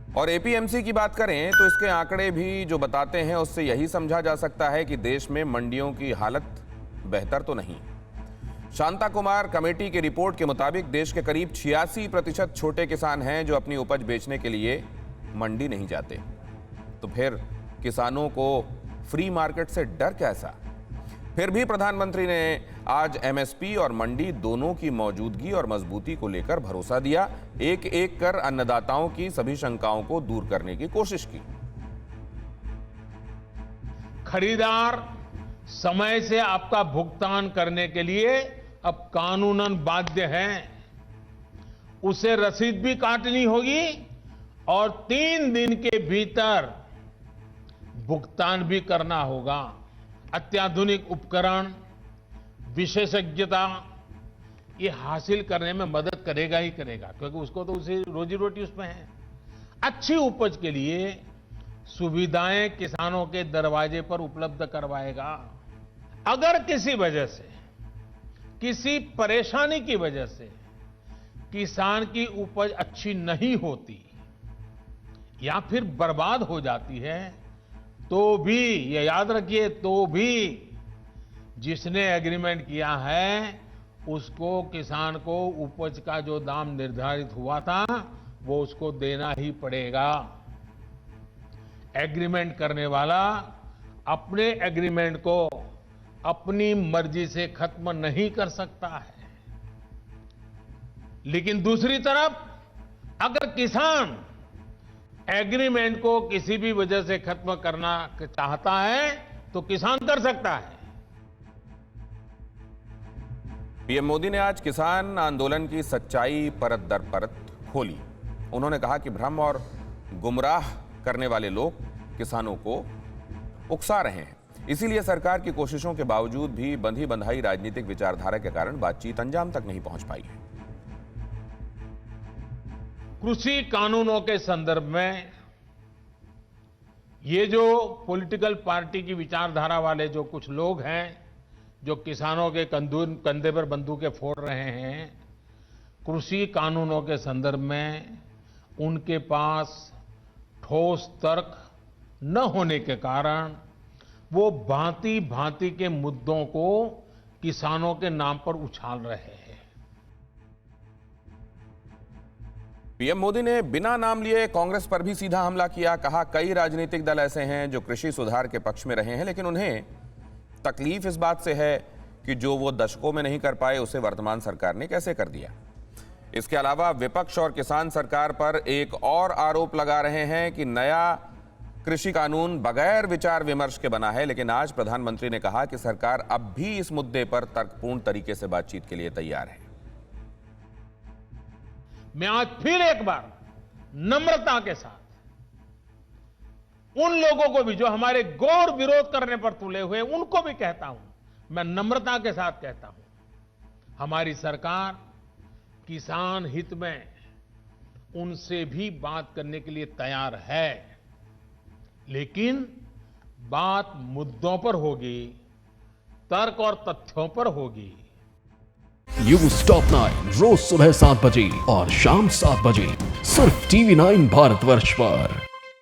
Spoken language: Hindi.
और एपीएमसी की बात करें तो इसके आंकड़े भी जो बताते हैं उससे यही समझा जा सकता है कि देश में मंडियों की हालत बेहतर तो नहीं। शांता कुमार कमेटी की रिपोर्ट के मुताबिक देश के करीब 86% छोटे किसान हैं जो अपनी उपज बेचने के लिए मंडी नहीं जाते। तो फिर किसानों को फ्री मार्केट से डर कैसा? फिर भी प्रधानमंत्री ने आज एमएसपी और मंडी दोनों की मौजूदगी और मजबूती को लेकर भरोसा दिया। एक एक कर अन्नदाताओं की सभी शंकाओं को दूर करने की कोशिश की। खरीदार समय से आपका भुगतान करने के लिए अब कानूनन बाध्य है। उसे रसीद भी काटनी होगी और 3 दिन के भीतर भुगतान भी करना होगा। अत्याधुनिक उपकरण, विशेषज्ञता ये हासिल करने में मदद करेगा ही करेगा, क्योंकि उसको तो उसे रोजी रोटी उसमें है। अच्छी उपज के लिए सुविधाएं किसानों के दरवाजे पर उपलब्ध करवाएगा। अगर किसी वजह से, किसी परेशानी की वजह से किसान की उपज अच्छी नहीं होती या फिर बर्बाद हो जाती है, तो भी ये याद रखिए, तो भी जिसने एग्रीमेंट किया है उसको, किसान को उपज का जो दाम निर्धारित हुआ था वो उसको देना ही पड़ेगा। एग्रीमेंट करने वाला अपने एग्रीमेंट को अपनी मर्जी से खत्म नहीं कर सकता है। लेकिन दूसरी तरफ अगर किसान एग्रीमेंट को किसी भी वजह से खत्म करना चाहता है तो किसान कर सकता है। पीएम मोदी ने आज किसान आंदोलन की सच्चाई परत दर परत खोली। उन्होंने कहा कि भ्रम और गुमराह करने वाले लोग किसानों को उकसा रहे हैं। इसीलिए सरकार की कोशिशों के बावजूद भी बंधी बंधाई राजनीतिक विचारधारा के कारण बातचीत अंजाम तक नहीं पहुंच पाई है। कृषि कानूनों के संदर्भ में ये जो पॉलिटिकल पार्टी की विचारधारा वाले जो कुछ लोग हैं, जो किसानों के कंधे पर बंदूकें फोड़ रहे हैं, कृषि कानूनों के संदर्भ में उनके पास ठोस तर्क न होने के कारण वो भांति भांति के मुद्दों को किसानों के नाम पर उछाल रहे हैं। पीएम मोदी ने बिना नाम लिए कांग्रेस पर भी सीधा हमला किया। कहा, कई राजनीतिक दल ऐसे हैं जो कृषि सुधार के पक्ष में रहे हैं, लेकिन उन्हें तकलीफ इस बात से है कि जो वो दशकों में नहीं कर पाए उसे वर्तमान सरकार ने कैसे कर दिया। इसके अलावा विपक्ष और किसान सरकार पर एक और आरोप लगा रहे हैं कि नया कृषि कानून बगैर विचार विमर्श के बना है। लेकिन आज प्रधानमंत्री ने कहा कि सरकार अब भी इस मुद्दे पर तर्कपूर्ण तरीके से बातचीत के लिए तैयार है। मैं आज फिर एक बार नम्रता के साथ उन लोगों को भी जो हमारे घोर विरोध करने पर तुले हुए, उनको भी कहता हूं, मैं नम्रता के साथ कहता हूं, हमारी सरकार किसान हित में उनसे भी बात करने के लिए तैयार है, लेकिन बात मुद्दों पर होगी, तर्क और तथ्यों पर होगी। न्यूज टॉप 9 रोज सुबह 7 बजे और शाम 7 बजे सिर्फ TV9 भारतवर्ष पर।